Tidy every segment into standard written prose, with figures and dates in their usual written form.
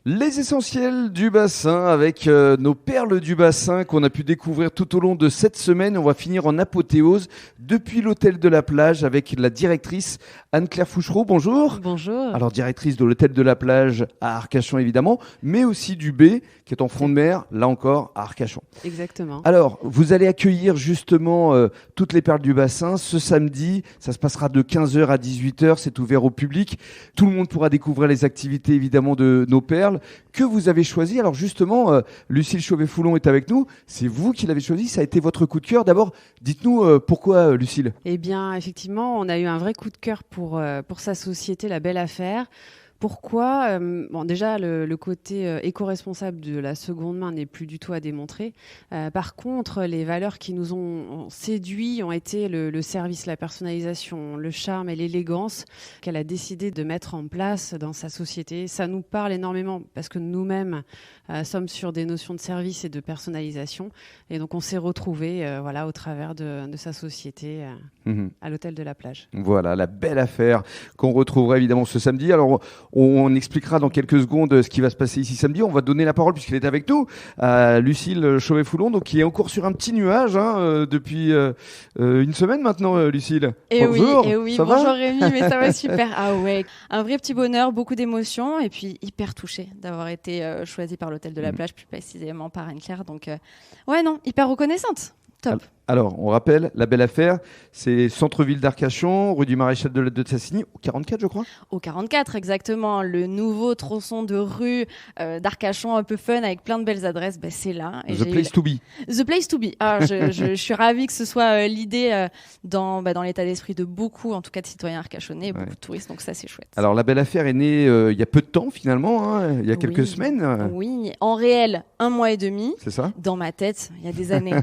Les essentiels du bassin avec nos perles du bassin qu'on a pu découvrir tout au long de cette semaine. On va finir en apothéose depuis l'hôtel de la plage avec la directrice Anne-Claire Fouchereau. Bonjour. Bonjour. Alors directrice de l'hôtel de la plage à Arcachon évidemment, mais aussi du B qui est en front de mer, là encore à Arcachon. Exactement. Alors vous allez accueillir justement toutes les perles du bassin ce samedi. Ça se passera de 15h à 18h, c'est ouvert au public. Tout le monde pourra découvrir les activités évidemment de nos perles que vous avez choisi. Alors justement, Lucille Chauvet-Foulon est avec nous. C'est vous qui l'avez choisi. Ça a été votre coup de cœur. D'abord, dites-nous pourquoi, Lucille. Eh bien, effectivement, on a eu un vrai coup de cœur pour sa société, La Belle Affaire. Pourquoi Bon, déjà, le côté éco-responsable de la seconde main n'est plus du tout à démontrer. Par contre, les valeurs qui nous ont séduits ont été le service, la personnalisation, le charme et l'élégance qu'elle a décidé de mettre en place dans sa société. Ça nous parle énormément parce que nous-mêmes sommes sur des notions de service et de personnalisation. Et donc, on s'est retrouvés voilà, au travers de sa société à l'hôtel de la plage. Voilà, La Belle Affaire qu'on retrouvera évidemment ce samedi. Alors, on expliquera dans quelques secondes ce qui va se passer ici samedi. On va donner la parole, puisqu'elle est avec nous, à Lucille Chauvet-Foulon, donc qui est encore sur un petit nuage depuis une semaine maintenant, Lucille. Bonjour, oui, ça bonjour va Rémi, mais ça va super. Ah ouais, un vrai petit bonheur, beaucoup d'émotions et puis hyper touchée d'avoir été choisie par l'hôtel de la plage, plus précisément par Anne-Claire. Donc ouais, non, hyper reconnaissante. Top. Alors, on rappelle, La Belle Affaire, c'est centre-ville d'Arcachon, rue du Maréchal de Tassigny, au 44, je crois. Au 44, exactement. Le nouveau tronçon de rue d'Arcachon, un peu fun, avec plein de belles adresses, c'est là. Et The place to be. The place to be. Ah, je suis ravie que ce soit l'idée dans l'état d'esprit de beaucoup, en tout cas de citoyens arcachonnais, beaucoup de touristes, donc ça, c'est chouette. Alors, La Belle Affaire est née il y a peu de temps, finalement, il y a quelques semaines. Oui, en réel, 1 mois et demi. C'est ça. Dans ma tête, il y a des années.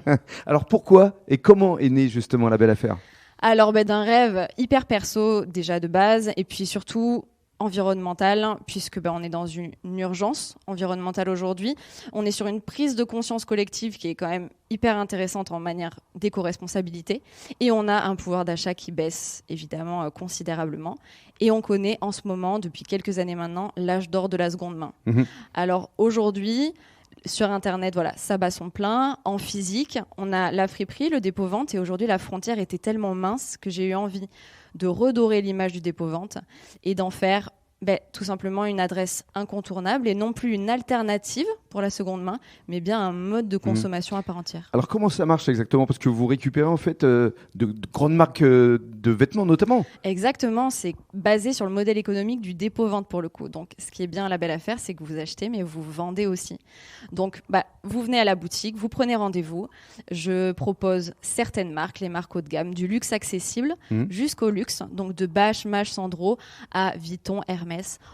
Alors, pourquoi et comment est née justement La Belle Affaire? Alors, d'un rêve hyper perso, déjà de base, et puis surtout environnemental, puisque on est dans une urgence environnementale aujourd'hui. On est sur une prise de conscience collective qui est quand même hyper intéressante en manière d'éco-responsabilité. Et on a un pouvoir d'achat qui baisse, évidemment, considérablement. Et on connaît en ce moment, depuis quelques années maintenant, l'âge d'or de la seconde main. Alors aujourd'hui, sur Internet, voilà, ça bat son plein. En physique, on a la friperie, le dépôt-vente. Et aujourd'hui, la frontière était tellement mince que j'ai eu envie de redorer l'image du dépôt-vente et d'en faire tout simplement une adresse incontournable et non plus une alternative pour la seconde main, mais bien un mode de consommation à part entière. Alors comment ça marche exactement? Parce que vous récupérez en fait de grandes marques de vêtements notamment. Exactement, c'est basé sur le modèle économique du dépôt-vente pour le coup. Donc ce qui est bien La Belle Affaire, c'est que vous achetez mais vous vendez aussi. Donc vous venez à la boutique, vous prenez rendez-vous, je propose certaines marques, les marques haut de gamme, du luxe accessible jusqu'au luxe, donc de Bache, Maje, Sandro à Vuitton, Hermès.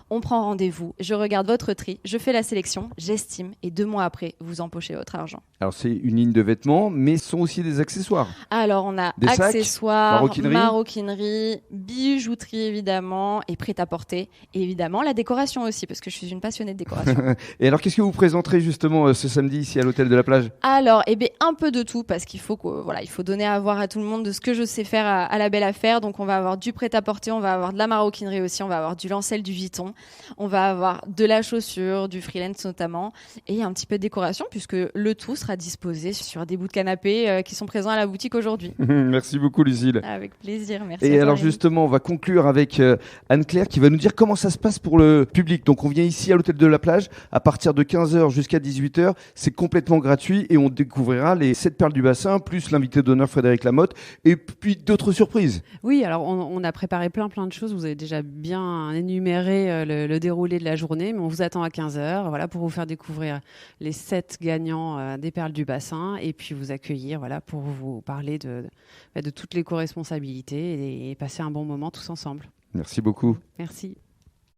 On prend rendez-vous, je regarde votre tri, je fais la sélection, j'estime et 2 mois après, vous empochez votre argent. Alors c'est une ligne de vêtements, mais ce sont aussi des accessoires. Alors on a des accessoires, sacs, maroquinerie, bijouterie évidemment et prêt-à-porter. Et évidemment la décoration aussi, parce que je suis une passionnée de décoration. Et alors qu'est-ce que vous présenterez justement ce samedi ici à l'hôtel de la plage? Alors un peu de tout, parce qu'il faut il faut donner à voir à tout le monde de ce que je sais faire à La Belle Affaire. Donc on va avoir du prêt-à-porter, on va avoir de la maroquinerie aussi, on va avoir du lancel, du Vuitton, on va avoir de la chaussure, du freelance notamment, et un petit peu de décoration, puisque le tout sera disposé sur des bouts de canapé qui sont présents à la boutique aujourd'hui. Merci beaucoup Lucille. Avec plaisir, merci. Et alors justement, on va conclure avec Anne-Claire qui va nous dire comment ça se passe pour le public. Donc on vient ici à l'hôtel de la plage à partir de 15h jusqu'à 18h. C'est complètement gratuit et on découvrira les 7 perles du bassin, plus l'invité d'honneur Frédéric Lamotte et puis d'autres surprises. Oui, alors on a préparé plein de choses. Vous avez déjà bien énuméré le déroulé de la journée, mais on vous attend à 15h voilà, pour vous faire découvrir les 7 gagnants des perles du bassin et puis vous accueillir voilà, pour vous parler de toutes les co-responsabilités et passer un bon moment tous ensemble. Merci beaucoup. Merci.